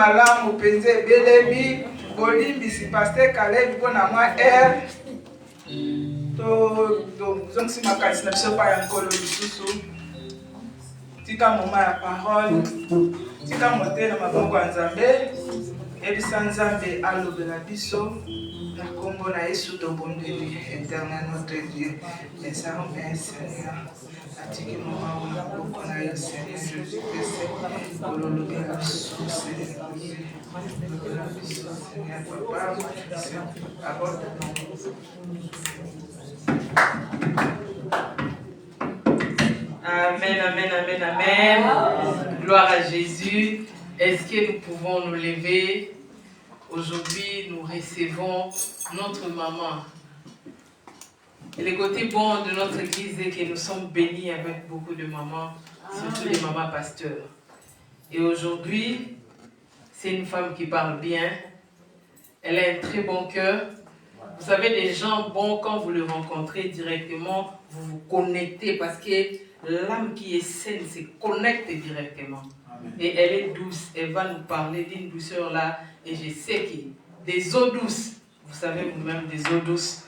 malamu penze belebi bolimbi si pasteur Caleb pona moi to zonsi makasi na biso pa ya nkolo lisusu tika moma ya parole tika mote na maboko ya Nzambe ebisa Nzambe alobela biso na kombo na Yesu tobondeli éternel notre Dieu désormais Seigneur atiki moma na maboko na yo Seigneur Jésus Christ olobela biso Seigneur olobela biso Seigneur Papa parole. Amen, amen, amen, amen. Gloire à Jésus. Est-ce que nous pouvons nous lever? Aujourd'hui, nous recevons notre maman. Et le côté bon de notre église est que nous sommes bénis avec beaucoup de mamans, surtout des mamans pasteurs. Et aujourd'hui, c'est une femme qui parle bien. Elle a un très bon cœur. Vous savez, les gens bons, quand vous les rencontrez directement, vous vous connectez parce que l'âme qui est saine se connecte directement. Amen. Et elle est douce. Elle va nous parler d'une douceur là. Et je sais que des eaux douces, vous savez vous-même des eaux douces,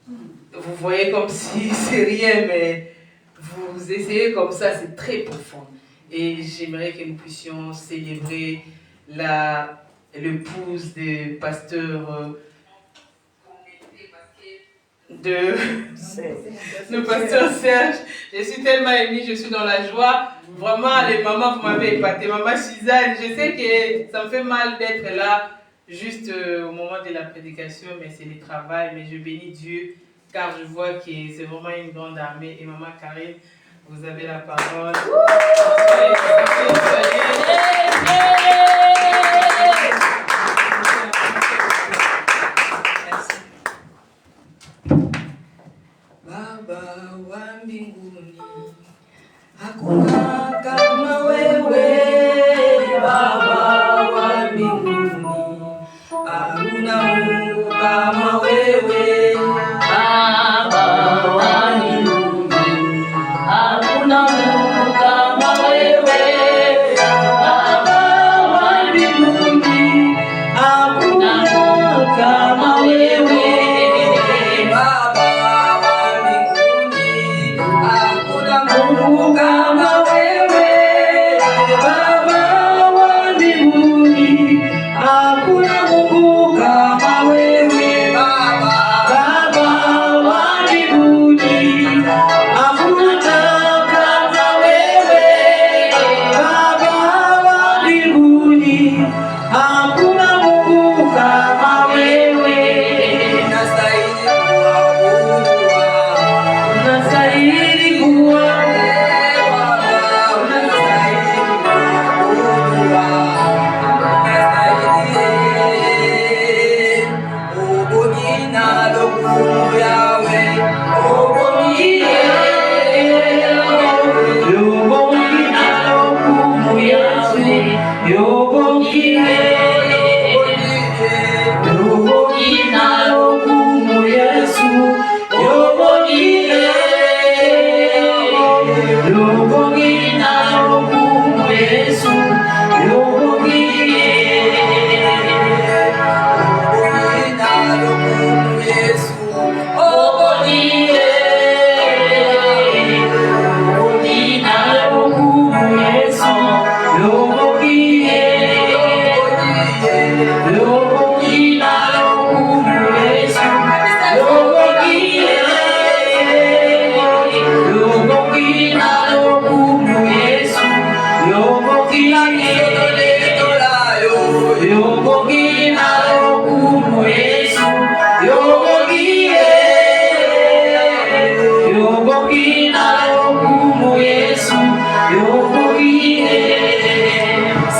vous voyez comme si c'est rien, mais vous essayez comme ça, c'est très profond. Et j'aimerais que nous puissions célébrer l'épouse du pasteur le pasteur Serge. Je suis tellement émue, je suis dans la joie. Vraiment, les mamans, vous m'avez épaté. Maman Suzanne, je sais que ça me fait mal d'être là juste au moment de la prédication, mais c'est le travail. Mais je bénis Dieu car je vois que c'est vraiment une grande armée. Et maman Karine, vous avez la parole. Baba wa mbinguni, hakuna kama wewe. Baba wa mbinguni, hakuna Mungu kama wewe. Baba wa mbinguni, hakuna Mungu kama wewe. Baba wa mbinguni, hakuna Mungu kama wewe. Mungu kama wewe, Baba wa mbinguni, hakuna Mungu kama wewe, Baba wa mbinguni, hakuna kama wewe, Baba wa mbinguni, hakuna Mungu kama wewe. Unastahili kuabudiwa, unastahili kuabudiwa.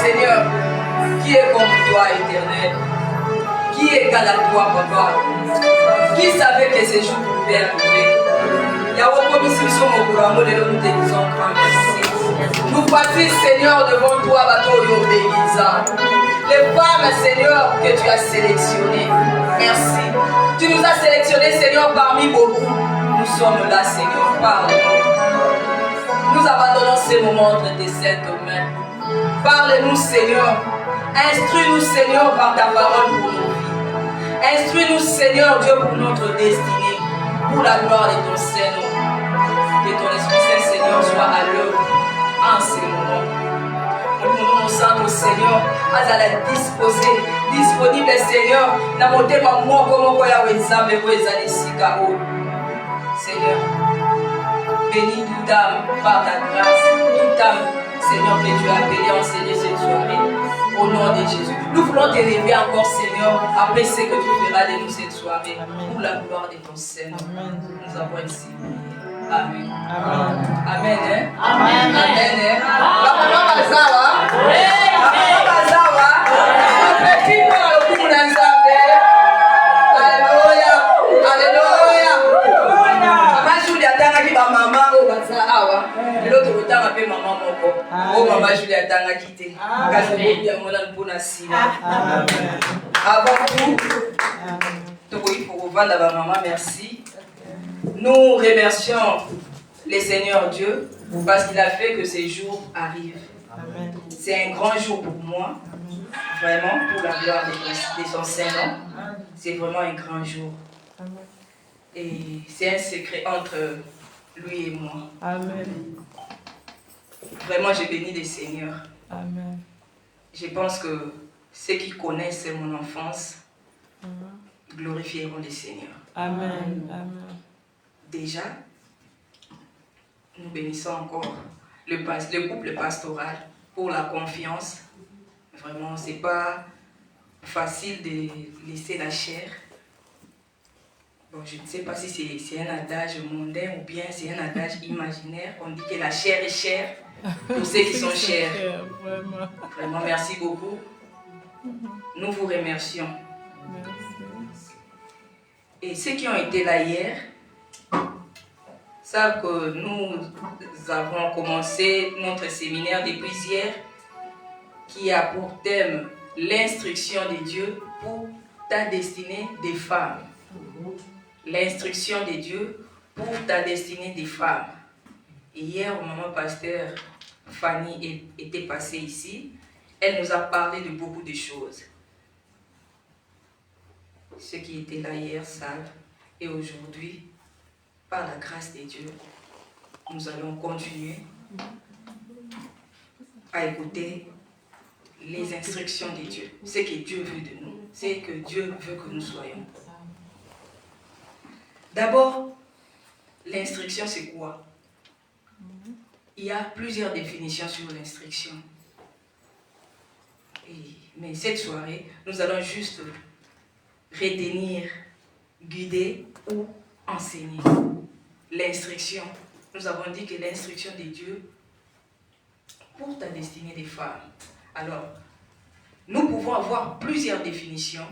Seigneur, qui est comme toi, éternel? Qui est égal à toi, papa? Qui savait que ces jours pouvaient arriver? Nous voici, Seigneur, devant toi, les femmes, Seigneur, que tu as sélectionnées. Merci. Tu nous as sélectionnés, Seigneur, parmi beaucoup. Nous sommes là, Seigneur. Parle-nous. Nous abandonnons ces moments entre tes saintes mains. Parle-nous, Seigneur. Instruis-nous, Seigneur, par ta parole pour nos vies. Instruis-nous, Seigneur Dieu, pour notre destinée, pour la gloire de ton Seigneur. Que ton Esprit Saint, Seigneur, soit à l'œuvre en ces moments. Nous nous sentons, Seigneur, à la disposer, disponible, Seigneur, dans mon thème, moi, comme moi, Seigneur, bénis toute âme par ta grâce, toute âme, Seigneur, que tu as appelé à enseigner cette soirée, au nom de Jésus. Nous voulons t'élever encore, Seigneur, après ce que tu feras de nous cette soirée, pour la gloire de ton Seigneur. Nous avons ainsi. Amen. Amen. Amen. Amen. Amen. Amen. Merci. Nous remercions le Seigneur Dieu parce qu'il a fait que ces jours arrivent. C'est un grand jour pour moi, vraiment, pour la gloire de son Seigneur. C'est vraiment un grand jour. Et c'est un secret entre lui et moi. Amen. Vraiment, je bénis le Seigneur. Amen. Je pense que ceux qui connaissent mon enfance glorifieront le Seigneur. Amen. Amen. Déjà, nous bénissons encore le couple pastoral pour la confiance. Vraiment, ce n'est pas facile de laisser la chair. Bon, je ne sais pas si c'est un adage mondain ou bien c'est un adage imaginaire. On dit que la chair est chère pour ceux qui sont chers. Vraiment, merci beaucoup. Nous vous remercions. Et ceux qui ont été là hier savent que nous avons commencé notre séminaire depuis hier qui a pour thème l'instruction de Dieu pour ta destinée des femmes. L'instruction de Dieu pour ta destinée des femmes. Et hier, au moment où pasteur Fanny était passée ici, elle nous a parlé de beaucoup de choses. Ceux qui étaient là hier savent. Et aujourd'hui, par la grâce de Dieu, nous allons continuer à écouter les instructions de Dieu. Ce que Dieu veut de nous, c'est que Dieu veut que nous soyons. D'abord, l'instruction, c'est quoi? Il y a plusieurs définitions sur l'instruction. Mais cette soirée, nous allons juste retenir, guider ou enseigner. L'instruction. Nous avons dit que l'instruction de Dieu pour ta destinée des femmes. Alors, nous pouvons avoir plusieurs définitions,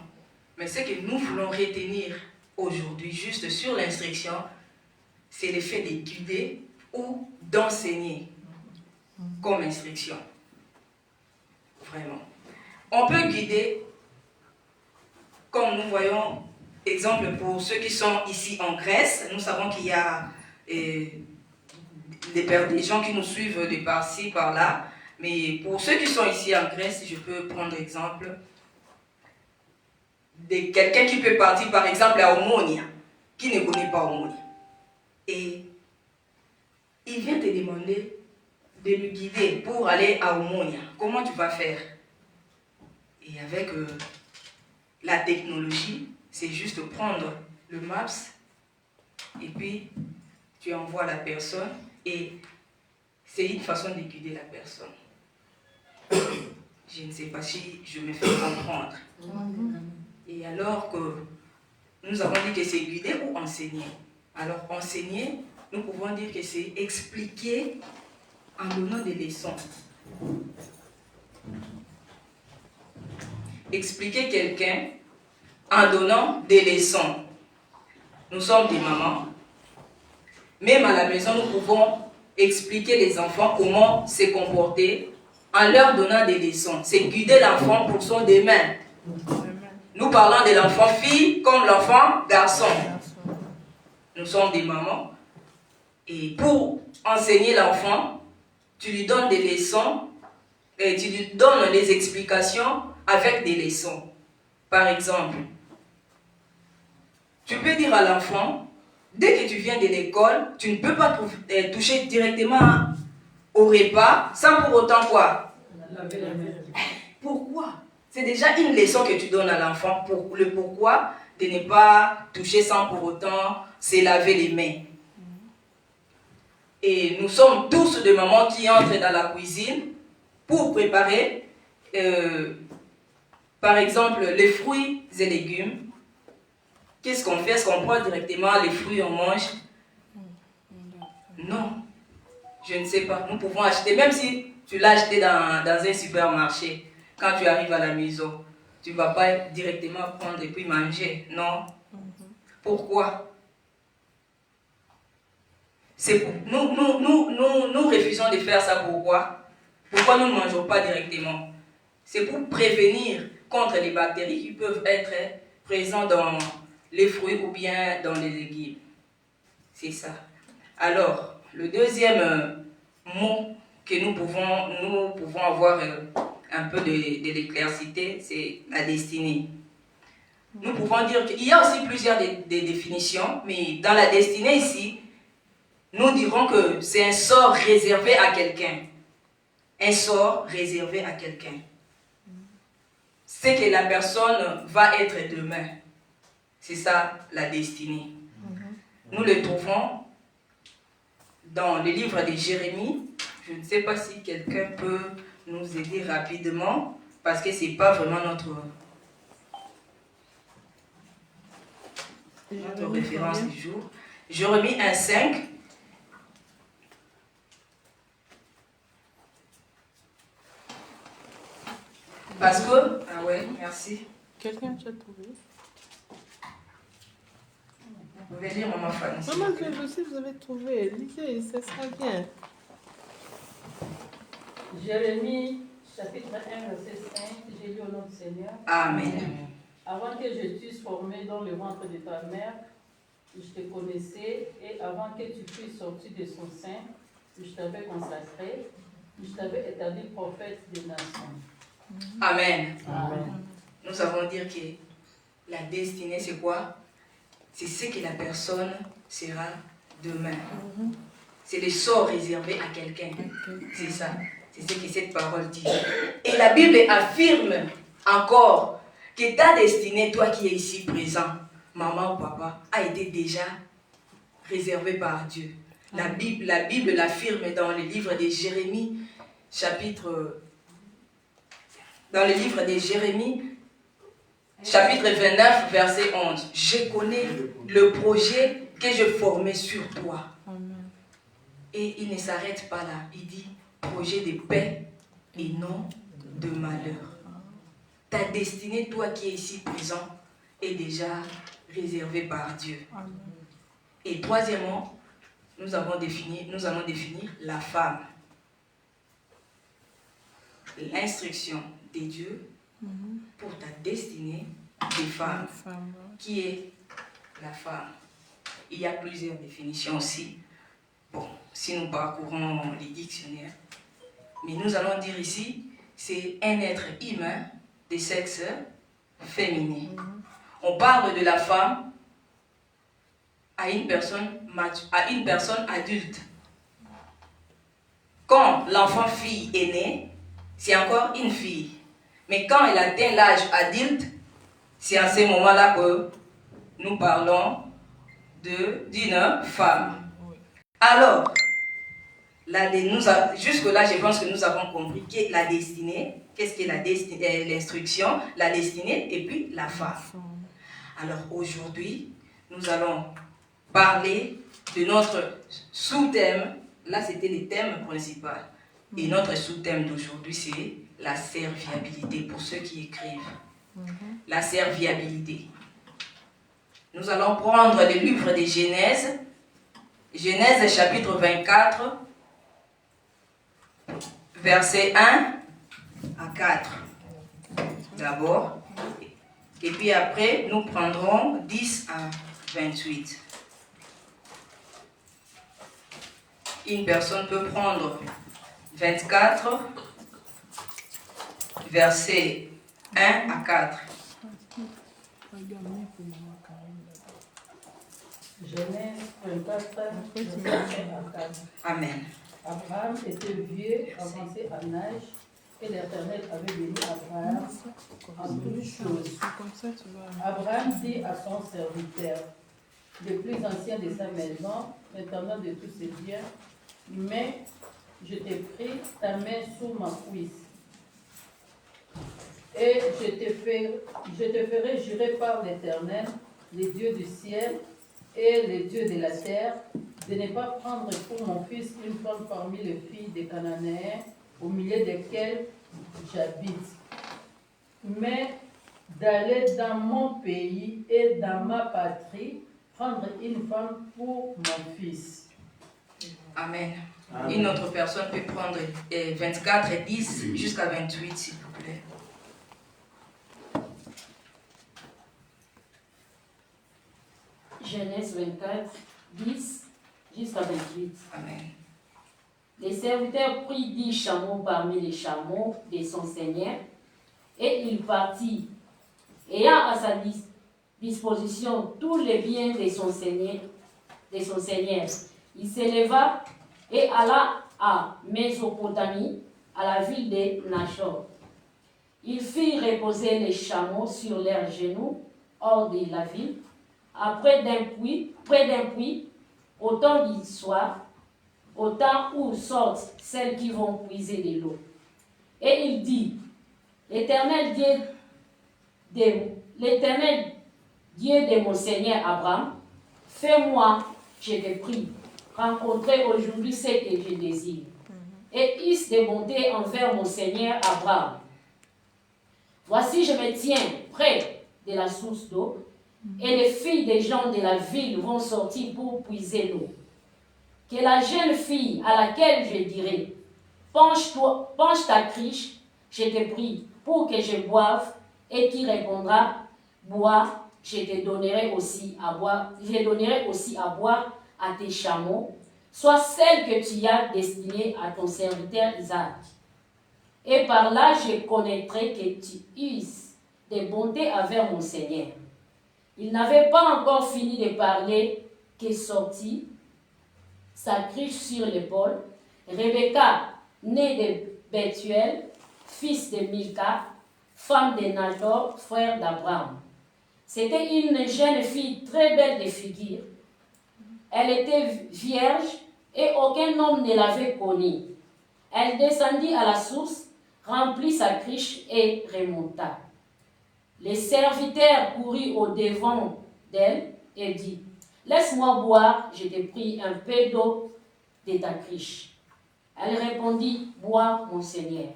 mais ce que nous voulons retenir aujourd'hui, juste sur l'instruction, c'est le fait de guider ou d'enseigner comme instruction. Vraiment. On peut guider, comme nous voyons, exemple pour ceux qui sont ici en Grèce, nous savons qu'il y a des gens qui nous suivent de par-ci, par-là, mais pour ceux qui sont ici en Grèce, je peux prendre exemple de quelqu'un qui peut partir par exemple à Omonia, qui ne connaît pas Omonia. Et il vient te demander de lui guider pour aller à Omonia. Comment tu vas faire? Et avec la technologie, c'est juste prendre le Maps et puis tu envoies la personne et c'est une façon de guider la personne. Je ne sais pas si je me fais comprendre. Et alors que nous avons dit que c'est guider ou enseigner. Alors enseigner, nous pouvons dire que c'est expliquer en donnant des leçons. Expliquer quelqu'un en donnant des leçons. Nous sommes des mamans. Même à la maison, nous pouvons expliquer les enfants comment se comporter en leur donnant des leçons. C'est guider l'enfant pour son demain. Nous parlons de l'enfant fille comme l'enfant garçon. Nous sommes des mamans. Et pour enseigner l'enfant, tu lui donnes des leçons et tu lui donnes des explications avec des leçons. Par exemple, tu peux dire à l'enfant, dès que tu viens de l'école, tu ne peux pas toucher directement au repas sans pour autant quoi? Pourquoi? C'est déjà une leçon que tu donnes à l'enfant pour le pourquoi de ne pas toucher sans pour autant se laver les mains. Et nous sommes tous des mamans qui entrent dans la cuisine pour préparer, par exemple, les fruits et légumes. Qu'est-ce qu'on fait? Est-ce qu'on prend directement les fruits, on mange? Non, je ne sais pas. Nous pouvons acheter, même si tu l'as acheté dans un supermarché, quand tu arrives à la maison, tu ne vas pas directement prendre et puis manger. Non. Pourquoi? Nous refusons de faire ça. Pourquoi? Pourquoi nous ne mangeons pas directement? C'est pour prévenir contre les bactéries qui peuvent être présentes dans les fruits ou bien dans les légumes. C'est ça. Alors, le deuxième mot que nous pouvons avoir un peu de l'éclaircité, c'est la destinée. Nous pouvons dire qu'il y a aussi plusieurs des définitions, mais dans la destinée ici, nous dirons que c'est un sort réservé à quelqu'un. Un sort réservé à quelqu'un. C'est que la personne va être demain. C'est ça la destinée. Nous le trouvons dans le livre de Jérémie. Je ne sais pas si quelqu'un peut nous aider rapidement, parce que ce n'est pas vraiment notre référence du jour. Jérémie 1,5. Parce que... Ah ouais, merci. Quelqu'un t'a trouvé? Vous pouvez lire, Maman Fanny. Maman, que aussi vous avez trouvé. Lisez, ça sera bien. Jérémie, chapitre 1, verset 5, j'ai lu au nom du Seigneur. Amen. Avant que je t'eusse formé dans le ventre de ta mère, je te connaissais, et avant que tu fusses sorti de son sein, je t'avais consacré, je t'avais établi prophète des nations. Amen. Amen. Nous avons dit que la destinée, c'est quoi? C'est ce que la personne sera demain. C'est le sort réservé à quelqu'un. C'est ça. C'est ce que cette parole dit. Et la Bible affirme encore que ta destinée, toi qui es ici présent, maman ou papa, a été déjà réservée par Dieu. La Bible l'affirme dans le livre de Jérémie, dans le livre de Jérémie, chapitre 29, verset 11. Je connais le projet que je formais sur toi. Et il ne s'arrête pas là. Il dit projet de paix et non de malheur. Ta destinée, toi qui es ici présent, est déjà réservée par Dieu. Et troisièmement, nous allons définir la femme. L'instruction de Dieu pour ta destinée des femmes. Qui est la femme? Il y a plusieurs définitions aussi. Bon, si nous parcourons les dictionnaires. Mais nous allons dire ici, c'est un être humain de sexe féminin. On parle de la femme à une personne adulte. Quand l'enfant fille est né, c'est encore une fille. Mais quand elle atteint l'âge adulte, c'est à ce moment-là que nous parlons d'une femme. Alors, jusque-là, je pense que nous avons compris que la destinée, qu'est-ce que l'instruction, la destinée et puis la femme. Alors aujourd'hui, nous allons parler de notre sous-thème. Là, c'était le thème principal. Et notre sous-thème d'aujourd'hui, c'est la serviabilité pour ceux qui écrivent. La serviabilité. Nous allons prendre le livre de Genèse. Genèse chapitre 24, versets 1 à 4. D'abord. Et puis après, nous prendrons 10 à 28. Une personne peut prendre 24 versets 1 à 4. Genèse 24, verset 1 à 4. Amen. Abraham était vieux, avancé en âge, et l'Éternel avait béni Abraham en toutes choses. Abraham dit à son serviteur, le plus ancien de sa maison, l'intendant de tous ses biens, mais je t'ai pris ta main sous ma cuisse, et je te ferai jurer par l'Éternel, le Dieu du ciel et le Dieu de la terre, de ne pas prendre pour mon fils une femme parmi les filles des Cananéens, au milieu desquels j'habite, mais d'aller dans mon pays et dans ma patrie, prendre une femme pour mon fils. Amen. Une autre personne peut prendre 24 et 10 jusqu'à 28, s'il vous plaît. Genèse 24, 10 jusqu'à 28. Amen. Les serviteurs prirent 10 chameaux parmi les chameaux de son seigneur, et il partit, ayant à sa disposition tous les biens de son seigneur. Il s'éleva et alla à Mésopotamie, à la ville de Nachor. Il fit reposer les chameaux sur leurs genoux hors de la ville, près d'un puits, au temps du soir, au temps où sortent celles qui vont puiser de l'eau. Et il dit, l'Éternel Dieu de mon Seigneur Abraham, fais-moi, je te prie, rencontrer aujourd'hui ce que je désire. Et use de bonté envers mon Seigneur Abraham. Voici, je me tiens près de la source d'eau, et les filles des gens de la ville vont sortir pour puiser l'eau. Que la jeune fille à laquelle je dirai, penche ta criche, je te prie, pour que je boive, et qui répondra, bois, je donnerai aussi à boire à tes chameaux, soit celle que tu as destinée à ton serviteur Isaac. Et par là, je connaîtrai que tu uses de bonté envers mon Seigneur. Il n'avait pas encore fini de parler que sortit sa criche sur l'épaule. Rebecca, née de Bethuel, fils de Milka, femme de Nahor, frère d'Abraham. C'était une jeune fille très belle de figure. Elle était vierge et aucun homme ne l'avait connue. Elle descendit à la source, remplit sa criche et remonta. Les serviteurs coururent au-devant d'elle et dit, « Laisse-moi boire, je t'ai pris un peu d'eau de ta criche. » Elle répondit, « Bois, mon Seigneur. »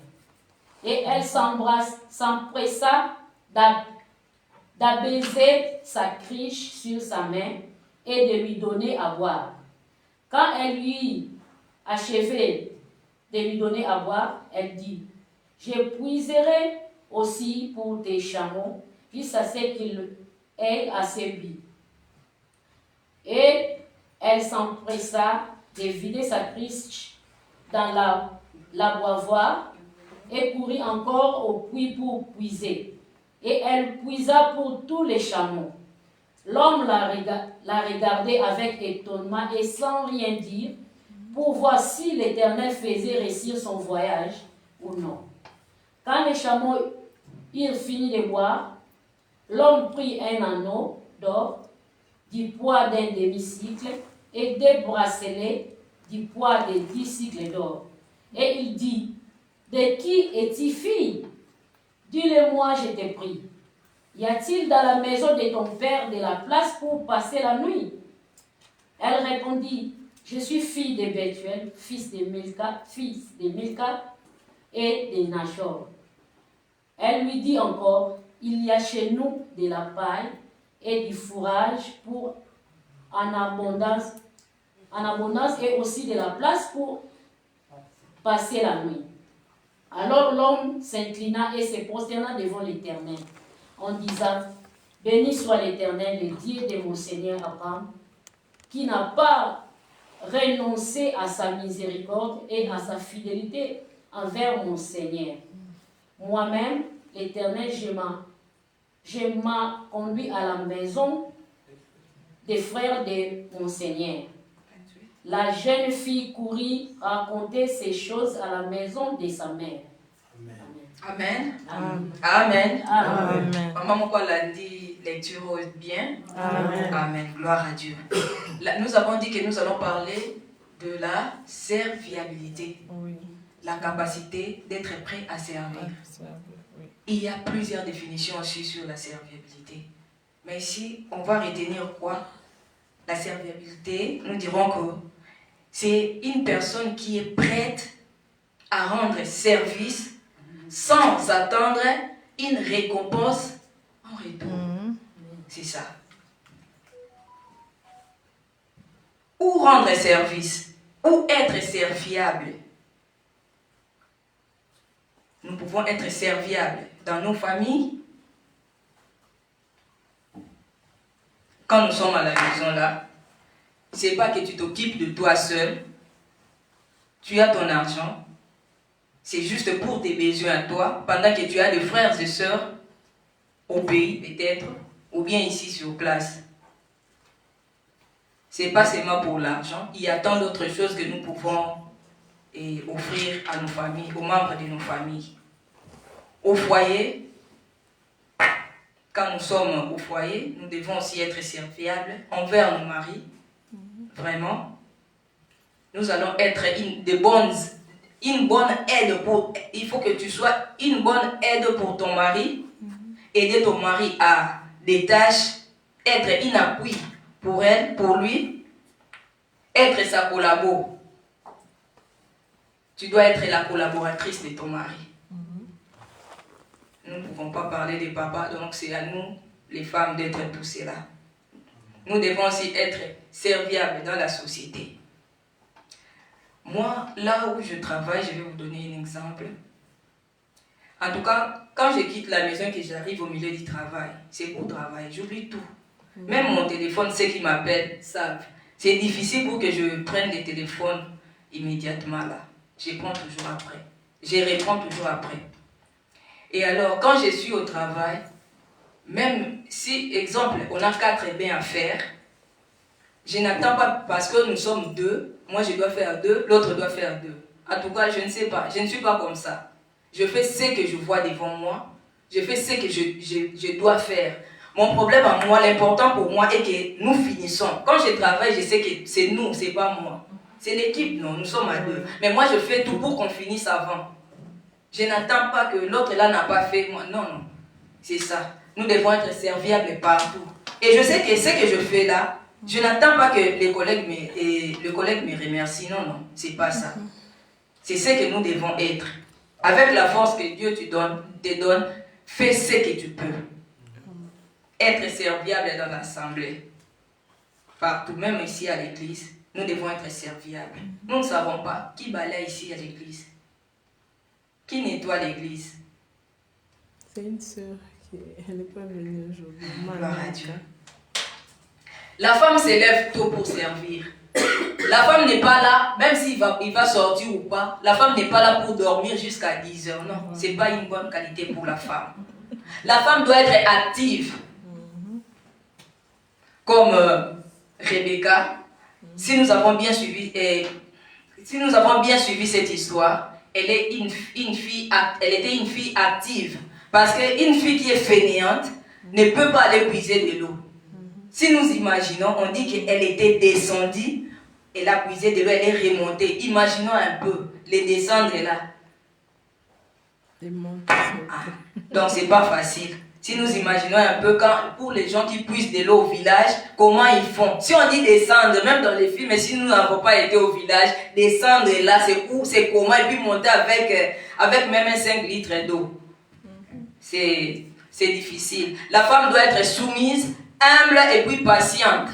Et elle s'empressa d'abaiser sa criche sur sa main et de lui donner à boire. Quand elle lui achevé de lui donner à boire, elle dit, « Je puiserai aussi pour tes chameaux, jusqu'à ce qu'il ait assez bu. » Et elle s'empressa de vider sa criche dans l'abreuvoir et courut encore au puits pour puiser. Et elle puisa pour tous les chameaux. L'homme la regardait avec étonnement et sans rien dire, pour voir si l'Éternel faisait réussir son voyage ou non. Quand les chameaux eurent fini de boire, l'homme prit un anneau d'or du poids d'un demi-cycle et deux bracelets du poids de 10 cycles d'or. Et il dit, « De qui es-tu fille? Dis-le-moi, je te prie. Y a-t-il dans la maison de ton père de la place pour passer la nuit? » Elle répondit, « Je suis fille de Bethuel, fils de Milka et de Nachor. » Elle lui dit encore, « Il y a chez nous de la paille et du fourrage pour en abondance et aussi de la place pour passer la nuit. » Alors l'homme s'inclina et se prosterna devant l'Éternel, en disant, « Béni soit l'Éternel, le Dieu de mon Seigneur Abraham, qui n'a pas renoncé à sa miséricorde et à sa fidélité envers mon Seigneur. Moi-même, l'Éternel, je m'a conduit à la maison des frères de mon Seigneur. La jeune fille courut raconter ces choses à la maison de sa mère. Amen. Amen. Amen. Amen. Maman, pourquoi l'a dit lecture bien? Amen. Amen. Gloire à Dieu. Là, nous avons dit que nous allons parler de la serviabilité. Oui. La capacité d'être prêt à servir. Oui. Il y a plusieurs définitions aussi sur la serviabilité. Mais ici, on va retenir quoi? La serviabilité, nous dirons que c'est une personne qui est prête à rendre service sans attendre une récompense en retour. C'est ça. Ou rendre service, ou être serviable. Nous pouvons être serviables dans nos familles. Quand nous sommes à la maison là, c'est pas que tu t'occupes de toi seul. Tu as ton argent. C'est juste pour tes besoins à toi, pendant que tu as des frères et sœurs au pays peut-être, ou bien ici sur place. C'est pas seulement pour l'argent. Il y a tant d'autres choses que nous pouvons offrir à nos familles, aux membres de nos familles. Au foyer, quand nous sommes au foyer, nous devons aussi être serviables envers nos maris. Vraiment. Nous allons être une bonne aide pour... Il faut que tu sois une bonne aide pour ton mari. Aider ton mari à des tâches. Être un appui pour elle, pour lui. Être sa collabo. Tu dois être la collaboratrice de ton mari. Nous ne pouvons pas parler des papas, donc c'est à nous, les femmes, d'être tout cela. Nous devons aussi être serviables dans la société. Moi, là où je travaille, je vais vous donner un exemple. En tout cas, quand je quitte la maison et que j'arrive au milieu du travail, c'est pour travailler, j'oublie tout. Même mon téléphone, ceux qui m'appellent savent. C'est difficile pour que je prenne le téléphone immédiatement là. Je prends toujours après. Je réponds toujours après. Et alors, quand je suis au travail, même si, exemple, on a 4 bains à faire, je n'attends pas parce que nous sommes 2, moi je dois faire 2, l'autre doit faire 2. En tout cas, je ne sais pas, je ne suis pas comme ça. Je fais ce que je vois devant moi, je fais ce que je dois faire. Mon problème à moi, l'important pour moi est que nous finissons. Quand je travaille, je sais que c'est nous, c'est pas moi. C'est l'équipe, non, nous sommes à 2. Mais moi, je fais tout pour qu'on finisse avant. Je n'attends pas que l'autre là n'a pas fait, moi. Non, non. C'est ça. Nous devons être serviables partout. Et je sais que ce que je fais là, je n'attends pas que le collègue me remercie. Non, non. C'est pas ça. C'est ce que nous devons être. Avec la force que Dieu te donne, fais ce que tu peux. Être serviable dans l'assemblée. Partout, même ici à l'église, nous devons être serviables. Nous ne savons pas qui balaye ici à l'église. Qui nettoie l'église? C'est une sœur qui n'est pas venue aujourd'hui. Gloire à Dieu. La femme s'élève tôt pour servir. La femme n'est pas là, même s'il va sortir ou pas, la femme n'est pas là pour dormir jusqu'à 10 heures. Non, ce n'est pas une bonne qualité pour la femme. La femme doit être active. Comme Rebecca, si nous avons bien suivi cette histoire, elle était une fille active. Parce qu'une fille qui est fainéante ne peut pas aller puiser de l'eau. Si nous imaginons, on dit qu'elle était descendue, elle a puisé de l'eau, elle est remontée. Imaginons un peu, les descendre là. Donc c'est pas facile. Si nous imaginons un peu, pour les gens qui puissent de l'eau au village, comment ils font? Si on dit descendre, même dans les films, mais si nous n'avons pas été au village, descendre là, c'est comment? Et puis monter avec même 5 litres d'eau. C'est difficile. La femme doit être soumise, humble et puis patiente.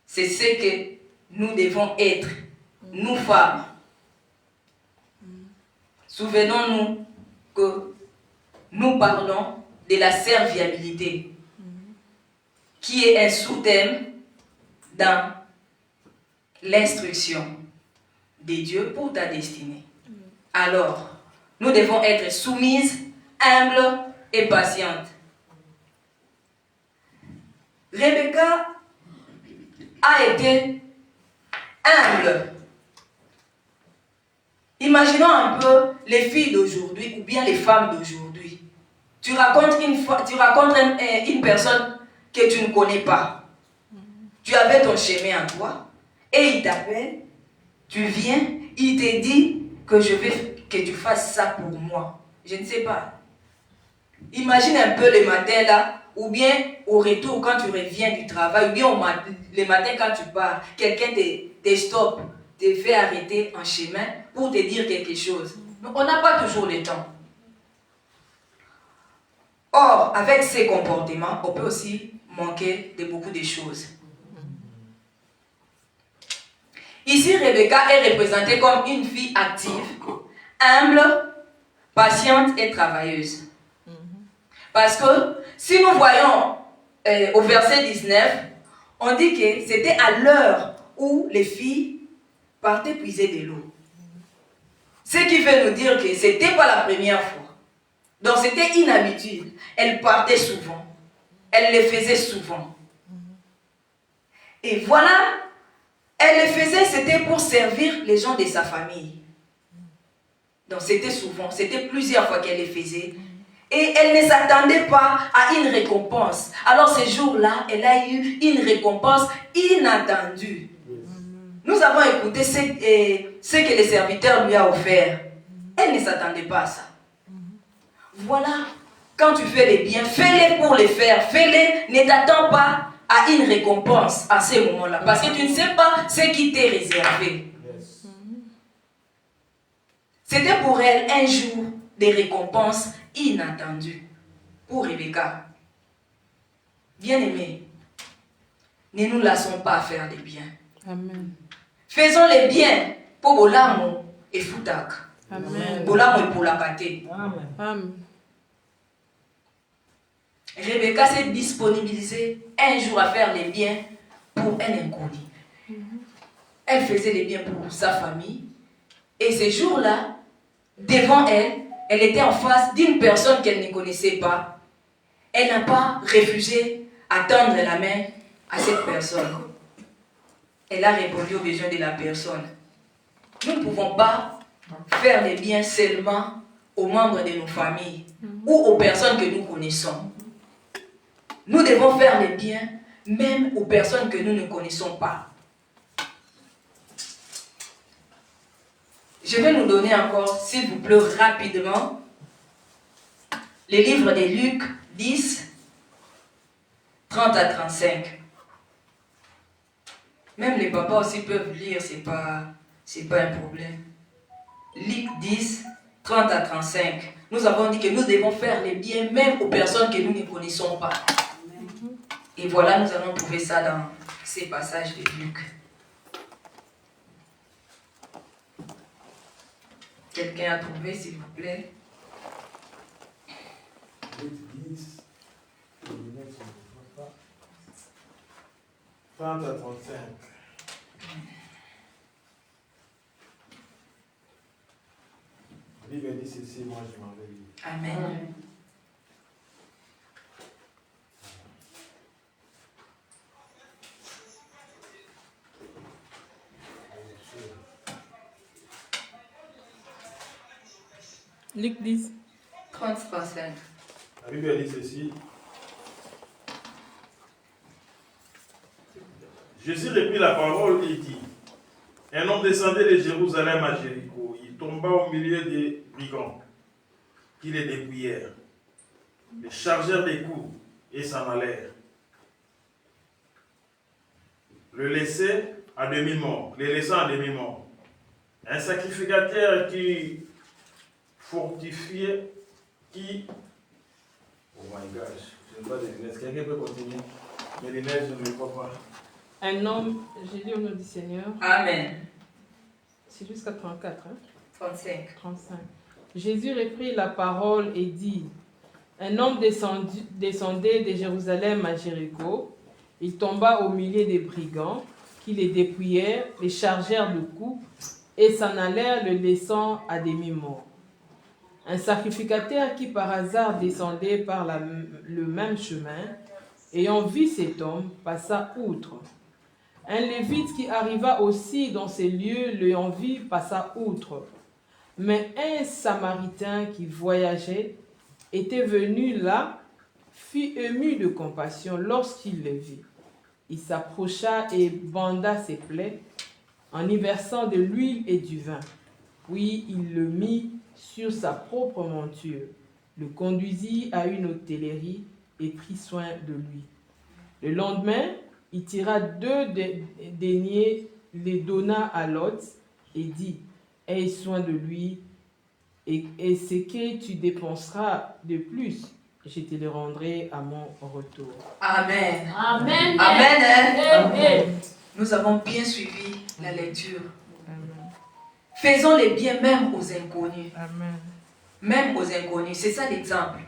C'est ce que nous devons être, nous femmes. Souvenons-nous que nous parlons de la serviabilité, qui est un sous-thème dans l'instruction de Dieu pour ta destinée. Alors, nous devons être soumises, humbles et patientes. Rebecca a été humble. Imaginons un peu les filles d'aujourd'hui ou bien les femmes d'aujourd'hui. Tu rencontres une personne que tu ne connais pas. Tu avais ton chemin en toi et il t'appelle, tu viens, il te dit que je veux que tu fasses ça pour moi. Je ne sais pas. Imagine un peu le matin là, ou bien au retour quand tu reviens du travail, ou bien le matin quand tu pars, quelqu'un te stoppe, te fait arrêter en chemin pour te dire quelque chose. Mais on n'a pas toujours le temps. Or, avec ces comportements, on peut aussi manquer de beaucoup de choses. Ici, Rebecca est représentée comme une fille active, humble, patiente et travailleuse. Parce que si nous voyons au verset 19, on dit que c'était à l'heure où les filles partaient puiser de l'eau. Ce qui veut nous dire que ce n'était pas la première fois. Donc c'était une habitude. Elle partait souvent. Elle le faisait souvent. Et voilà, elle le faisait, c'était pour servir les gens de sa famille. Donc c'était souvent, c'était plusieurs fois qu'elle le faisait. Et elle ne s'attendait pas à une récompense. Alors ce jour-là, elle a eu une récompense inattendue. Nous avons écouté ce que le serviteur lui a offert. Elle ne s'attendait pas à ça. Voilà, quand tu fais les biens, fais-les pour les faire. Fais-les, ne t'attends pas à une récompense à ce moment-là. Parce que tu ne sais pas ce qui t'est réservé. C'était pour elle un jour de récompense inattendue. Pour Rebecca. Bien-aimés, ne nous laissons pas faire des biens. Amen. Faisons les biens pour Bolamo et Foutak. Amen. Bolamo et pour la pâté. Amen. Rebecca s'est disponibilisée un jour à faire les biens pour un inconnu. Elle faisait les biens pour sa famille. Et ce jour-là, devant elle, elle était en face d'une personne qu'elle ne connaissait pas. Elle n'a pas refusé à tendre la main à cette personne. Elle a répondu aux besoins de la personne. Nous ne pouvons pas faire les biens seulement aux membres de nos familles ou aux personnes que nous connaissons. Nous devons faire les biens même aux personnes que nous ne connaissons pas. Je vais nous donner encore, s'il vous plaît, rapidement, les livres de Luc 10, 30 à 35. Même les papas aussi peuvent lire, c'est pas un problème. Luc 10, 30 à 35. Nous avons dit que nous devons faire les biens même aux personnes que nous ne connaissons pas. Et voilà, nous allons trouver ça dans ces passages de Luc. Quelqu'un a trouvé, s'il vous plaît? Luc 10, 30 à 35. La Bible dit ceci, moi je m'en vais lire. Amen. Luc 10. 30-35. La Bible dit ceci. Jésus reprit la parole et dit, un homme descendait de Jérusalem à Jéricho. Il tomba au milieu des brigands qui les dépouillèrent, les chargèrent des coups et s'en allèrent. Le laissant à demi-mort. Un sacrificateur qui fortifiait, oh my gosh, je ne sais pas des lunettes. Quelqu'un peut continuer? Mes lunettes, je ne les crois pas. Un homme, j'ai lu au nom du Seigneur. Amen. C'est jusqu'à 34, hein? 35. 35. Jésus reprit la parole et dit, un homme descendait de Jérusalem à Jéricho. Il tomba au milieu des brigands qui les dépouillèrent, les chargèrent de coups et s'en allèrent le laissant à demi-mort. Un sacrificateur qui par hasard descendait par le même chemin, ayant vu cet homme, passa outre. Un Lévite qui arriva aussi dans ces lieux, l'ayant vu, passa outre. Mais un Samaritain qui voyageait, était venu là, fut ému de compassion lorsqu'il le vit. Il s'approcha et banda ses plaies en y versant de l'huile et du vin. Puis il le mit sur sa propre monture, le conduisit à une hôtellerie et prit soin de lui. Le lendemain, il tira 2 deniers, les donna à l'hôte et dit, « Aie soin de lui, et ce que tu dépenseras de plus, je te le rendrai à mon retour. » Amen. Amen. Amen. Amen. Nous avons bien suivi la lecture. Amen. Faisons les biens même aux inconnus. Amen. Même aux inconnus. C'est ça l'exemple.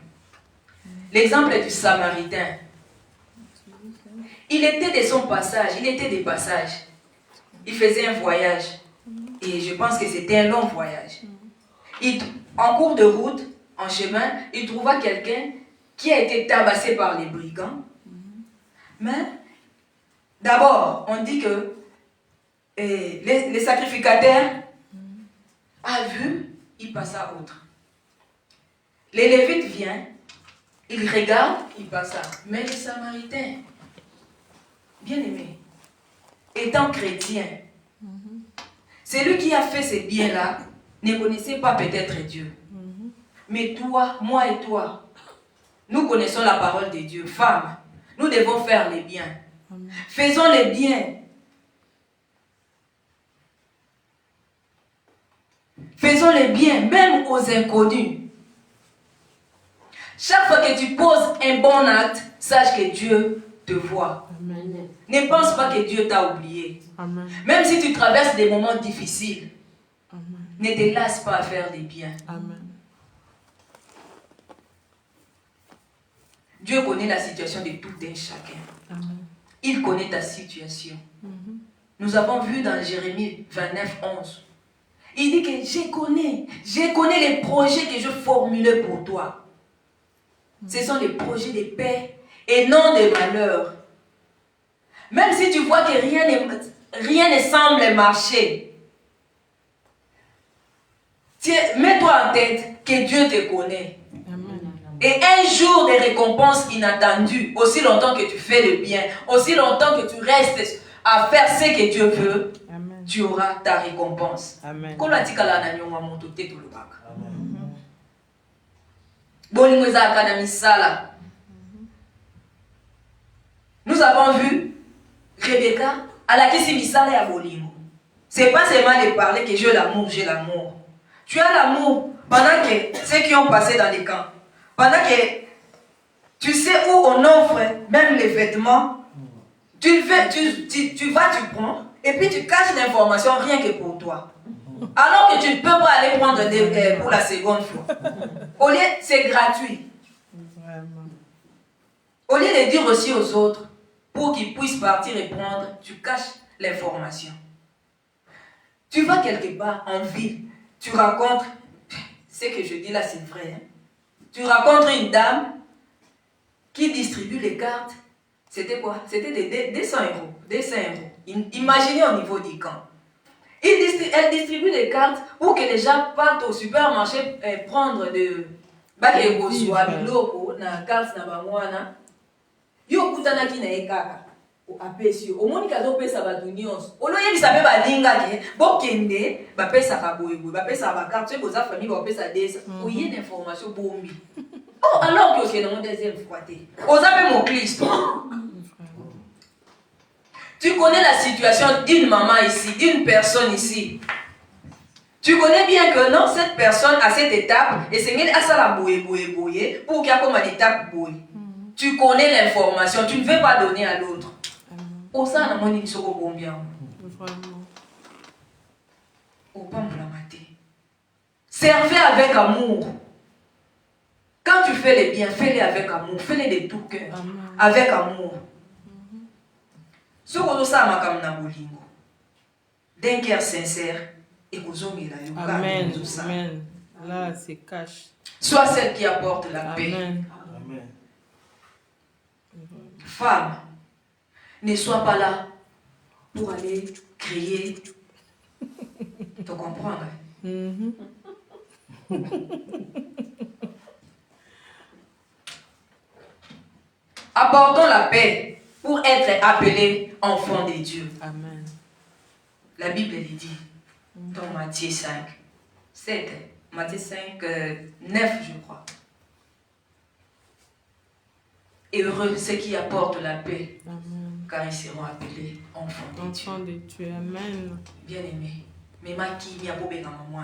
L'exemple est du Samaritain. Il était de son passage. Il était des passages. Il faisait un voyage. Et je pense que c'était un long voyage. En cours de route, en chemin, il trouva quelqu'un qui a été tabassé par les brigands. Mais d'abord, on dit que les sacrificateurs a vu, il passa outre. Les Lévites viennent, ils regardent, il passa. Mais les Samaritains, bien aimés, étant chrétiens, celui qui a fait ces biens-là ne connaissait pas peut-être Dieu. Mais toi, moi et toi, nous connaissons la parole de Dieu. Femmes, nous devons faire les biens. Faisons les biens. Faisons les biens, même aux inconnus. Chaque fois que tu poses un bon acte, sache que Dieu te voit. Amen. Ne pense pas que Dieu t'a oublié. Amen. Même si tu traverses des moments difficiles, Amen. ne te lasse pas à faire des biens. Amen. Dieu connaît la situation de tout un chacun. Amen. Il connaît ta situation. Nous avons vu dans Jérémie 29, 11. Il dit que je connais les projets que je formulais pour toi. Ce sont des projets de paix et non de malheur. Même si tu vois que rien ne semble marcher, mets-toi en tête que Dieu te connaît. Amen. Et un jour de récompense inattendue, aussi longtemps que tu fais le bien, aussi longtemps que tu restes à faire ce que Dieu veut, Amen. tu auras ta récompense. Amen. Nous avons vu Rebecca à la kisi misala ya bolingo. C'est pas seulement de parler que j'ai l'amour, j'ai l'amour. Tu as l'amour pendant que ceux qui ont passé dans les camps, pendant que tu sais où on offre même les vêtements, tu vas, tu prends et puis tu caches l'information rien que pour toi. Alors que tu ne peux pas aller prendre pour la seconde fois. Au lieu, c'est gratuit. Vraiment. Au lieu de dire aussi aux autres, pour qu'ils puissent partir et prendre, tu caches l'information. Tu vas quelque part en ville, tu rencontres, ce que je dis là c'est vrai, hein? Tu rencontres une dame qui distribue les cartes. C'était quoi? C'était des 100 euros. Des 100 euros. Imaginez au niveau du camp. Elle distribue des cartes pour que les gens partent au supermarché prendre de... na carte na bamwana. Yo kutanaki na ekaka. Apesi yo. Omoni kazo pesa ba nyonso. Oloyebisa pe balinga ke bokende ba pesa ka boyeboy, ba pesa ba carte ko za famille ba pesa desa. Oye d'information bombi. Oh alors que c'est dans deuxième fois té. Oza pe mon Christ. Tu connais la situation d'une maman ici, d'une personne ici. Tu connais bien que non, cette personne à cette étape, et c'est qu'elle a ça la bouée, pour qu'il y ait comme une étape bouée. Tu connais l'information, tu ne veux pas donner à l'autre. Au sein de mon insoko combien? Au pas me la mater. Servez avec amour. Quand tu fais les biens, fais-les avec amour, fais-les de tout cœur, avec amour. Ce que ça m'a comme na bolingo, d'un cœur sincère et que vous la Amen. Amen. Là, c'est cash. Sois celle qui apporte la paix. Amen. Amen. Femme, ne sois pas là pour aller crier. Tu comprends? Mhm. Apportons la paix pour être appelés enfants de Dieu. Amen. La Bible elle dit dans Matthieu 5, 7, Matthieu 5, 9 je crois. Et heureux ceux qui apportent la paix, Amen. car ils seront appelés enfants de Dieu. Enfant de Dieu. Amen. Bien aimé, mais ma qui m'y a beau dans moi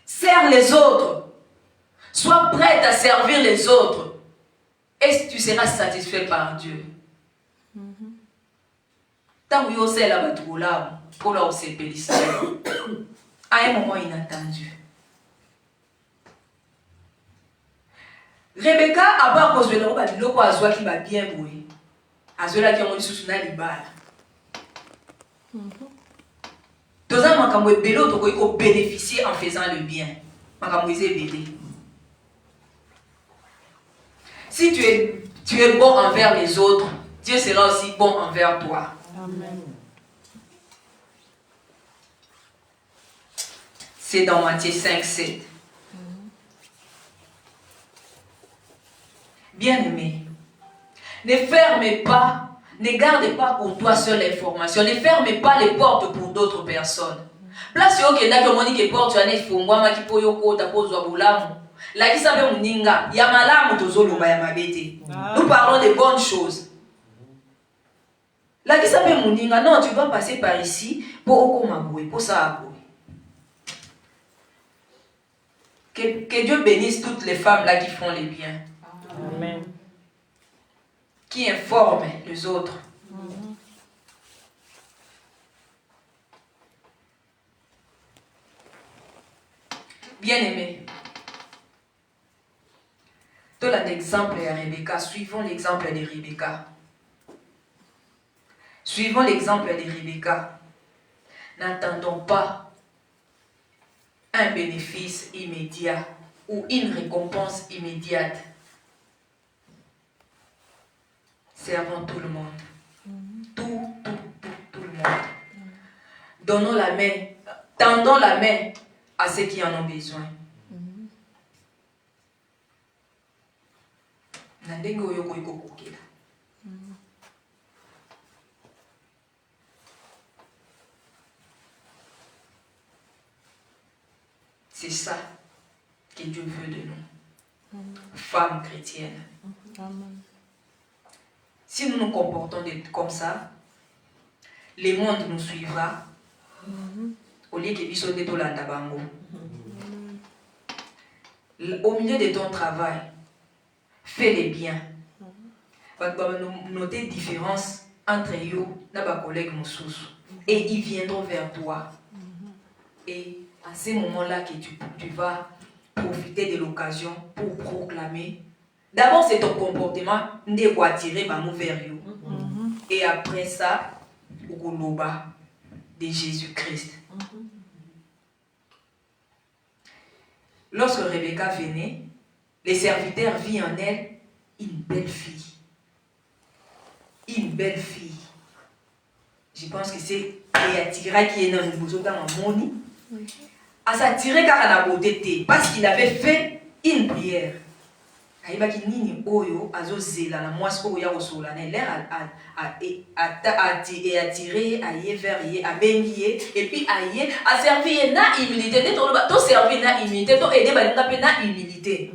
Sers les autres. Sois prête à servir les autres. Et tu seras satisfait par Dieu. Tant que vous êtes là, pour là, c'est à un moment inattendu. Rebecca a pas causé le roi de l'eau à qui va bien bouer. À cela qui ont dit sous la libère. Tous les gens qui ont bénéficié en faisant le bien. Si tu es bon envers les autres, Dieu sera aussi bon envers toi. Amen. C'est dans Matthieu 5, 7. Bien-aimé, ne fermez pas, ne gardez pas pour toi seule l'information, ne fermez pas les portes pour d'autres personnes. Place yo kenda ke moni ke porte ya nefungwa maki po yo kota pozwa bolamu. La ki sabe muninga ya malamu tozoloba ya mabete. Nous parlons de bonnes choses. La qui sabe muninga non, tu dois passer par ici pour okomaboué, pour ça aboué. Que Dieu bénisse toutes les femmes là qui font les biens. Amen. Qui informent les autres. Bien-aimés, tout l'exemple de Rebecca, suivons l'exemple de Rebecca. Suivons l'exemple de Rebecca. N'attendons pas un bénéfice immédiat ou une récompense immédiate. Servons tout le monde. Tout le monde. Donnons la main, tendons la main à ceux qui en ont besoin. C'est ça que Dieu veut de nous. Femmes chrétiennes. Amen. Si nous nous comportons comme ça, le monde nous suivra. Au lieu que bisous de Tolanda Bango. Au milieu de ton travail, fais les biens. Noter différence entre eux et nos collègues Moussous. Et ils viendront vers toi. Et à ce moment-là que tu vas profiter de l'occasion pour proclamer. D'abord, c'est ton comportement qui va attirer vers eux. Et après ça, au Goloba de Jésus-Christ. Lorsque Rebecca venait, les serviteurs virent en elle une belle fille. Une belle fille. Je pense que c'est Atira qui est dans le bousot dans mon moni. À s'attirer car elle a beauté parce qu'il avait fait une prière. Aïba qui nini oyo azozela la moisse oya osolane l'air attiré aïe vers yé abengié et puis aïe a servi na humilité to servi na humilité to aider balinga pe na humilité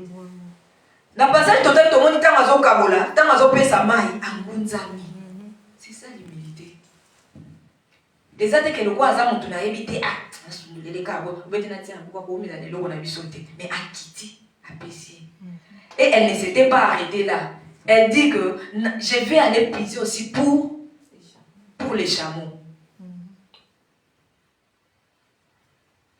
na passage total to moni tanga zo kabola tanga zo pesa mai angunzami. C'est ça l'humilité. Des attes que le quoi za mutu na yebité le kabo bete na tia pourquoi ko mi na lelo na bisoté mais akiti apesi. Et elle ne s'était pas arrêtée là. Elle dit que je vais aller puiser aussi pour les chameaux.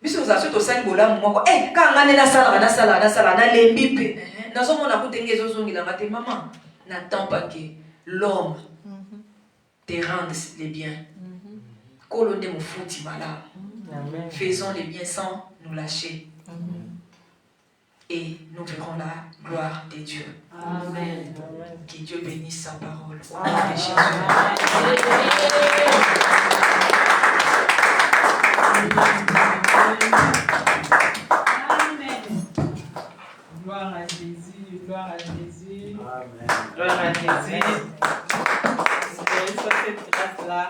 Puisque nous avons aussi un bola moi eh quand on est na sala na lembi pe na zo mona kutenge zo zongi la mate maman n'attends pas que l'homme te rende les biens. Kolonde Moufouti Mala. Faisons les biens sans nous lâcher. Et nous verrons la gloire de Dieu. Amen. Que Dieu bénisse sa parole. Au nom de Jésus. Gloire à Jésus, gloire à Jésus. Amen. Gloire à Jésus. Reçois cette grâce-là.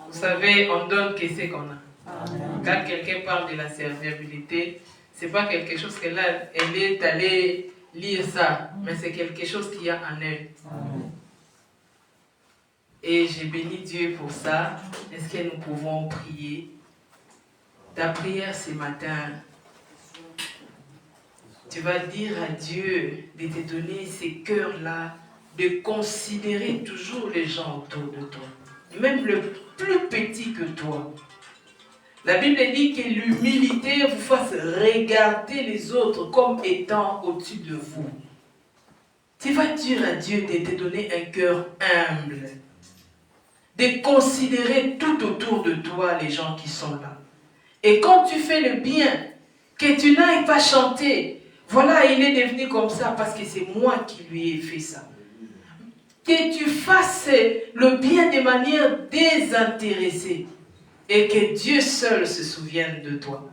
Vous savez, on donne que ce qu'on a. Amen. Quand quelqu'un parle de la serviabilité, c'est pas quelque chose qu'elle est allée lire ça, mais c'est quelque chose qu'il y a en elle. Amen. Et j'ai béni Dieu pour ça. Est-ce que nous pouvons prier? Ta prière ce matin, tu vas dire à Dieu de te donner ces cœurs-là, de considérer toujours les gens autour de toi, même le plus petit que toi. La Bible dit que l'humilité vous fasse regarder les autres comme étant au-dessus de vous. Tu vas dire à Dieu de te donner un cœur humble, de considérer tout autour de toi les gens qui sont là. Et quand tu fais le bien, que tu n'ailles pas chanter, voilà, il est devenu comme ça parce que c'est moi qui lui ai fait ça. Que tu fasses le bien de manière désintéressée et que Dieu seul se souvienne de toi.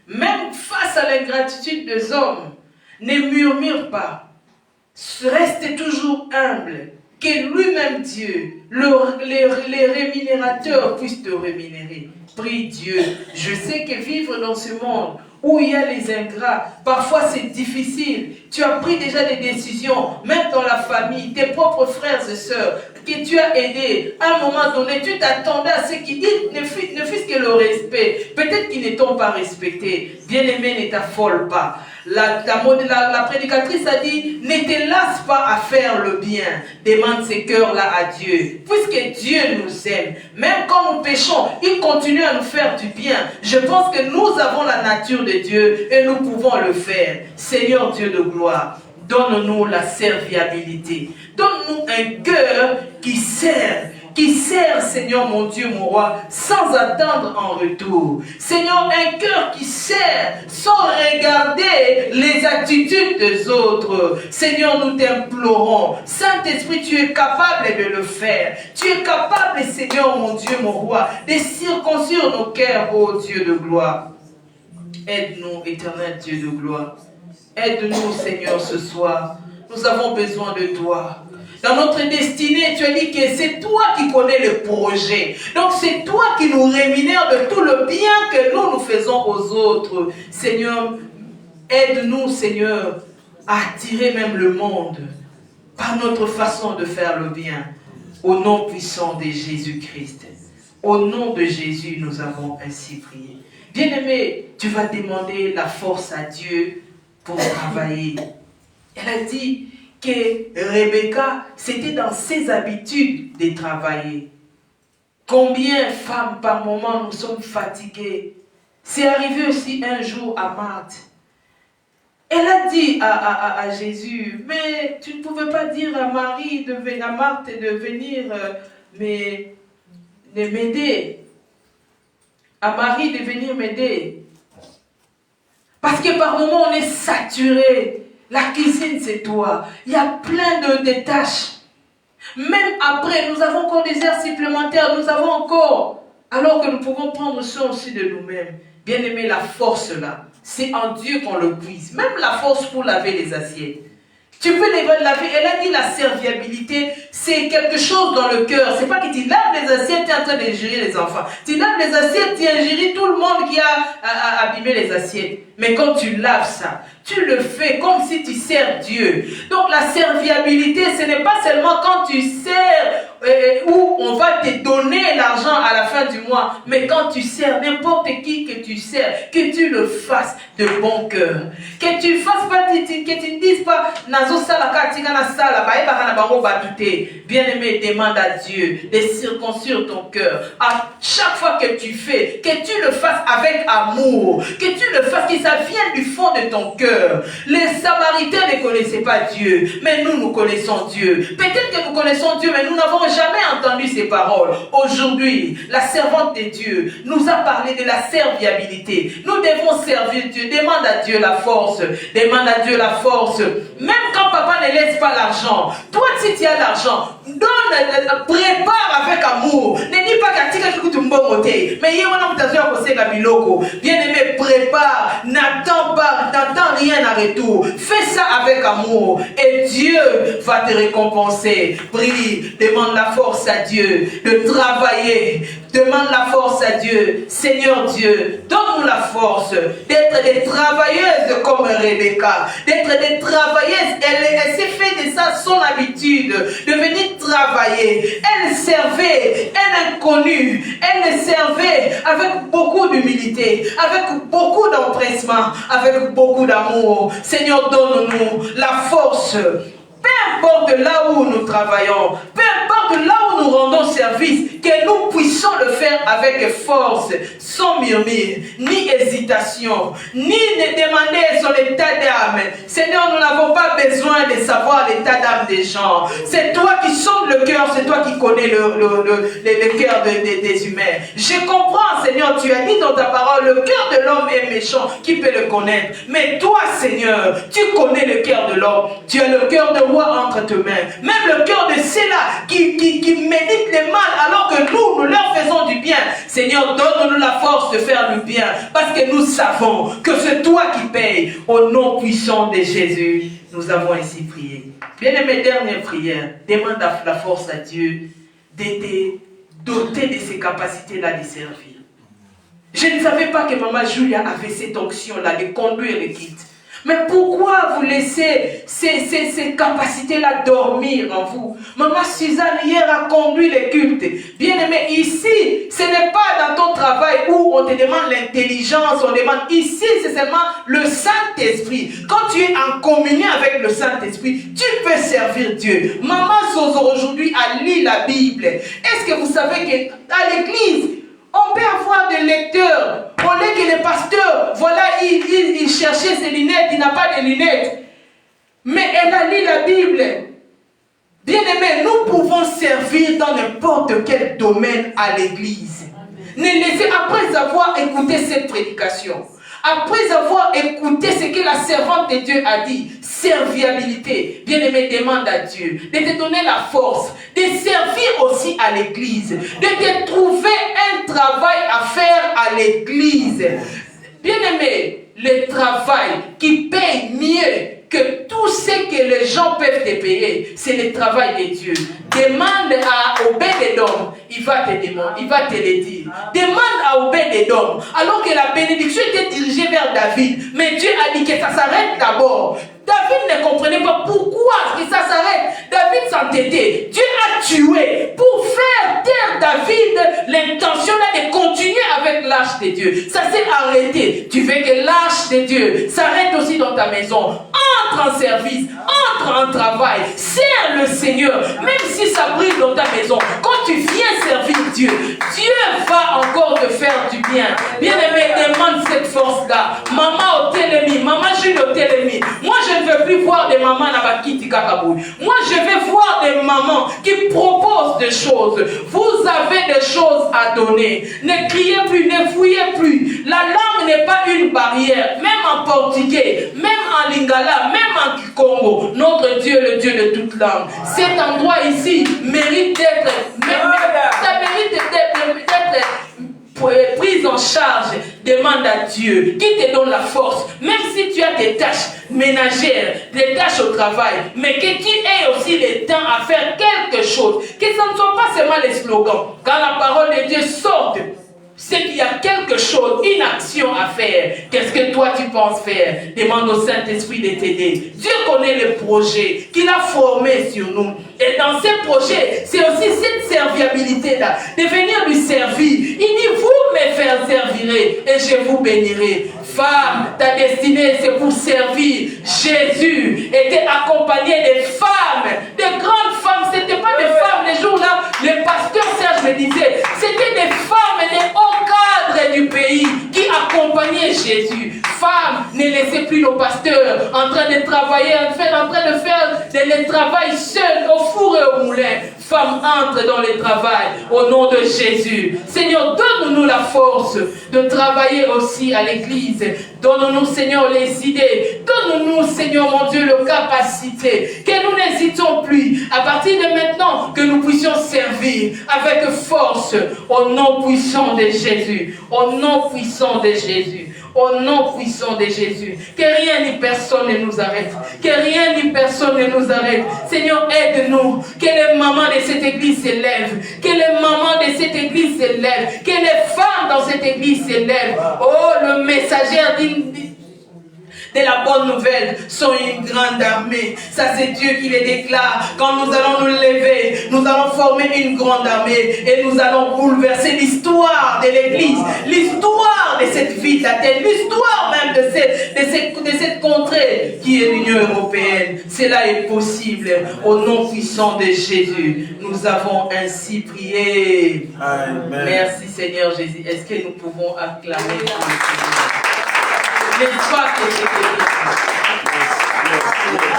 Même face à l'ingratitude des hommes, ne murmure pas. Reste toujours humble. Que lui-même Dieu, les rémunérateurs puissent te rémunérer. Prie Dieu. Je sais que vivre dans ce monde où il y a les ingrats, parfois c'est difficile. Tu as pris déjà des décisions, même dans la famille, tes propres frères et sœurs, que tu as aidés. À un moment donné, tu t'attendais à ce qu'ils ne fût-ce que le respect. Peut-être qu'ils ne t'ont pas respecté. Bien-aimé, ne t'affole pas. La prédicatrice a dit, ne te lasse pas à faire le bien. Demande ces cœurs-là à Dieu. Puisque Dieu nous aime, même quand nous péchons, il continue à nous faire du bien. Je pense que nous avons la nature de Dieu et nous pouvons le faire. Seigneur Dieu de gloire, donne-nous la serviabilité. Donne-nous un cœur qui sert, Seigneur mon Dieu, mon roi, sans attendre en retour. Seigneur, un cœur qui sert sans regarder les attitudes des autres. Seigneur, nous t'implorons. Saint-Esprit, tu es capable de le faire. Tu es capable, Seigneur mon Dieu, mon roi, de circoncire nos cœurs, ô Dieu de gloire. Aide-nous, éternel Dieu de gloire. Aide-nous, Seigneur, ce soir. Nous avons besoin de toi. Dans notre destinée, tu as dit que c'est toi qui connais le projet. Donc c'est toi qui nous rémunères de tout le bien que nous faisons aux autres. Seigneur, aide-nous, Seigneur, à attirer même le monde par notre façon de faire le bien. Au nom puissant de Jésus-Christ. Au nom de Jésus, nous avons ainsi prié. Bien-aimé, tu vas demander la force à Dieu pour travailler. Elle a dit que Rebecca, c'était dans ses habitudes de travailler. Combien de femmes par moment nous sommes fatiguées. C'est arrivé aussi un jour à Marthe. Elle a dit à Jésus, mais tu ne pouvais pas dire à Marthe de venir m'aider. À Marie de venir m'aider. Parce que par moment on est saturé. La cuisine, c'est toi. Il y a plein de tâches. Même après, nous avons encore des heures supplémentaires. Nous avons encore. Alors que nous pouvons prendre soin aussi de nous-mêmes. Bien aimé, la force là, c'est en Dieu qu'on le puise. Même la force pour laver les assiettes. Tu peux les laver. Elle a dit la serviabilité, c'est quelque chose dans le cœur. C'est pas que tu laves les assiettes, tu es en train d'ingérer les enfants. Tu laves les assiettes, tu ingéries tout le monde qui a abîmé les assiettes. Mais quand tu laves ça, tu le fais comme si tu sers Dieu. Donc la serviabilité, ce n'est pas seulement quand tu sers où on va te donner l'argent à la fin du mois, mais quand tu sers n'importe qui que tu sers, que tu le fasses de bon cœur. Que tu fasses pas, que tu ne dises pas, bien aimé, demande à Dieu de circoncire ton cœur. À chaque fois que tu fais, que tu le fasses avec amour, que tu le fasses, que ça vienne du fond de ton cœur. cœur. Les Samaritains ne connaissaient pas Dieu, mais nous connaissons Dieu. Peut-être que nous connaissons Dieu, mais nous n'avons jamais entendu ces paroles. Aujourd'hui, la servante de Dieu nous a parlé de la serviabilité. Nous devons servir Dieu. Demande à Dieu la force. Demande à Dieu la force. Même quand papa ne laisse pas l'argent, toi si tu as l'argent, prépare avec amour. Ne dis pas qu'à tika kiku tumbomote. Mais hier on a mutazo ya koseka biloko. Bien aimé, prépare. N'attends pas, n'attends rien en retour. Fais ça avec amour et Dieu va te récompenser. Prie, demande la force à Dieu de travailler. Demande la force à Dieu. Seigneur Dieu, donne-nous la force d'être des travailleuses comme Rebecca. D'être des travailleuses. Elle s'est fait de ça son habitude. De venir travailler. Elle servait un inconnu. Elle servait avec beaucoup d'humilité. Avec beaucoup d'empressement. Avec beaucoup d'amour. Seigneur, donne-nous la force. Peu importe là où nous travaillons, peu importe là où nous rendons service, que nous puissions le faire avec force, sans murmure, ni hésitation, ni de demander son état d'âme. Seigneur, nous n'avons pas besoin de savoir l'état d'âme des gens. C'est toi qui sondes le cœur, c'est toi qui connais le cœur des humains. Je comprends, Seigneur, tu as dit dans ta parole, le cœur de l'homme est méchant, qui peut le connaître? Mais toi, Seigneur, tu connais le cœur de l'homme, tu as le cœur de roi entre tes mains, même le cœur de ceux-là qui méditent le mal alors que nous leur faisons du bien. Seigneur, donne-nous la force de faire du bien parce que nous savons que c'est toi qui payes. Au nom puissant de Jésus, nous avons ainsi prié. Bien-aimé, dernière prière, demande la force à Dieu de te doter de ces capacités-là de servir. Je ne savais pas que Maman Julia avait cette onction-là de conduire le guide. Mais pourquoi vous laissez ces capacités-là dormir en vous? Maman Suzanne hier a conduit les cultes. Bien aimé, ici, ce n'est pas dans ton travail où on te demande l'intelligence, on demande ici, c'est seulement le Saint-Esprit. Quand tu es en communion avec le Saint-Esprit, tu peux servir Dieu. Maman Sozo aujourd'hui a lu la Bible. Est-ce que vous savez qu'à l'église, on peut avoir des lecteurs. Au lieu que le pasteur, voilà, il cherchait ses lunettes, il n'a pas de lunettes. Mais elle a lu la Bible. Bien aimé, nous pouvons servir dans n'importe quel domaine à l'église. Ne laissez, après avoir écouté cette prédication, après avoir écouté ce que la servante de Dieu a dit, serviabilité, bien aimé, demande à Dieu de te donner la force, de servir aussi à l'église, de te trouver un travail à faire à l'église. Bien aimé, le travail qui paye mieux que tout ce que les gens peuvent te payer, c'est le travail de Dieu. Demande à Obed-Edom, il va te le dire. Demande à Obed-Edom, alors que la bénédiction était dirigée vers David, mais Dieu a dit que ça s'arrête d'abord. David ne comprenait pas pourquoi que ça s'arrête. David s'entêtait. Dieu a tué pour faire taire David l'intention de continuer avec l'arche de Dieu. Ça s'est arrêté. Tu veux que l'arche de Dieu s'arrête aussi dans ta maison. Entre en service, entre en travail, sers le Seigneur, même si ça brille dans ta maison. Quand tu viens servir Dieu, Dieu va encore te faire du bien. Bien-aimé, demande cette force-là. Maman au télémi, maman Jules au télémi. Moi, je ne veux plus voir des mamans à Bakiti Kakabou. Moi, je vais voir des mamans qui proposent des choses. Vous avez des choses à donner. Ne criez plus, ne fouillez plus. La langue n'est pas une barrière. Même en portugais, même en lingala, même en kikongo, notre Dieu, le Dieu de toute langue. Cet endroit ici mérite d'être, ça mérite d'être prise en charge. Demande à Dieu qui te donne la force, même si tu as des tâches ménagères, des tâches au travail, mais que tu aies aussi le temps à faire quelque chose, que ça ne soit pas seulement les slogans. Quand la parole de Dieu sort, c'est qu'il y a quelque chose, une action à faire. Qu'est-ce que toi tu penses faire? Demande au Saint-Esprit de t'aider. Dieu connaît le projet qu'il a formé sur nous. Et dans ces projets, c'est aussi cette serviabilité-là, de venir lui servir. Il dit, vous me faire servirez et je vous bénirai. Femme, ta destinée, c'est pour servir. Jésus était accompagné des femmes, de grandes femmes. Ce n'était pas des femmes, les jours-là, le pasteur Serge me disait, c'était des femmes et des hauts cadres du pays qui accompagnaient de Jésus. Femmes, ne laissez plus nos pasteurs en train de travailler, en train de faire le travail seuls au four et au moulin. Femmes, entrent dans le travail au nom de Jésus. Seigneur, donne-nous la force de travailler aussi à l'église. Donne-nous, Seigneur, les idées. Donne-nous, Seigneur, mon Dieu, la capacité. Que nous n'hésitons plus, à partir de maintenant, que nous puissions servir avec force au nom puissant de Jésus. Au nom puissant de Jésus. Au nom puissant de Jésus. Que rien ni personne ne nous arrête. Que rien ni personne ne nous arrête. Seigneur, aide-nous. Que les mamans de cette église s'élèvent. Que les mamans de cette église s'élèvent. Que les femmes dans cette église s'élèvent. Oh, le messager de la bonne nouvelle sont une grande armée. Ça, c'est Dieu qui les déclare. Quand nous allons nous lever, nous allons former une grande armée et nous allons bouleverser l'histoire de l'église, l'histoire de cette ville d'Athènes, l'histoire même de cette contrée qui est l'Union européenne. Cela est possible au nom puissant de Jésus. Nous avons ainsi prié. Amen. Merci Seigneur Jésus. Est-ce que nous pouvons acclamer pour le Seigneur? L'espoir que c'était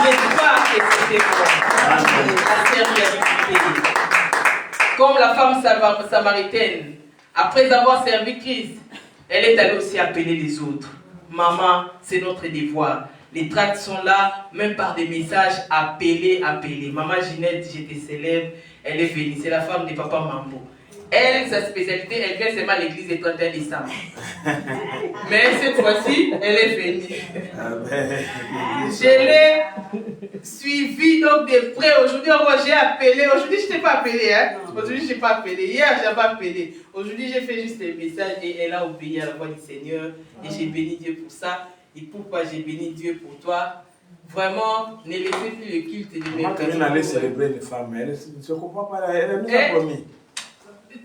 l'espoir que c'était la serviabilité. Comme la femme samaritaine, après avoir servi Christ, elle est allée aussi appeler les autres. Maman, c'est notre devoir. Les tracts sont là, même par des messages, appelez. Maman Ginette dit, j'étais célèbre, elle est venue. C'est la femme de Papa Mambo. Elle, sa spécialité, elle vient seulement à l'église le 31 décembre. Mais cette fois-ci, elle est venue. Je l'ai suivie donc de près. Aujourd'hui, j'ai appelé. Aujourd'hui, je ne t'ai pas appelé. Aujourd'hui, je n'ai pas appelé. Hier, je n'ai pas appelé. Aujourd'hui, j'ai fait juste des messages et elle a obéi à la voix du Seigneur. Et j'ai béni Dieu pour ça. Et pourquoi j'ai béni Dieu pour toi? Vraiment, ne laissez plus le culte de mes personnes. Elle allait célébrer une femme. Elle ne se comprend pas. Elle nous a promis.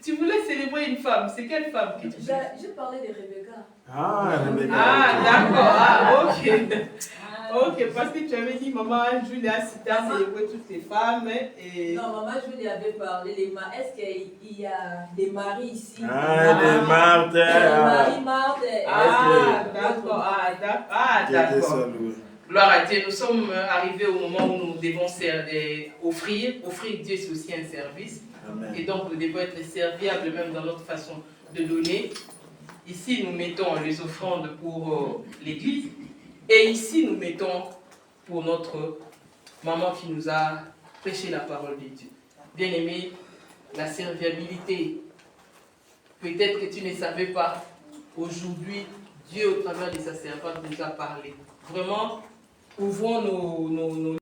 Tu voulais célébrer une femme, c'est quelle femme que tu dis? Je parlais de Rebecca. Ah, Rebecca. Ah, d'accord, ah, ok. Ok, parce que tu avais dit, maman Julia, si tu as célébré toutes les femmes. Et... Non, maman Julia avait parlé des maris. Est-ce qu'il y a des maris ici? Ah, des Marthe. Marie-Marthe. Ah, d'accord, ah, d'accord. Gloire à Dieu, nous sommes arrivés au moment où nous devons offrir. Offrir Dieu, c'est aussi un service. Amen. Et donc, nous devons être serviables même dans notre façon de donner. Ici, nous mettons les offrandes pour l'église. Et ici, nous mettons pour notre maman qui nous a prêché la parole de Dieu. Bien-aimé, la serviabilité. Peut-être que tu ne savais pas. Aujourd'hui, Dieu, au travers de sa servante, nous a parlé. Vraiment, ouvrons nos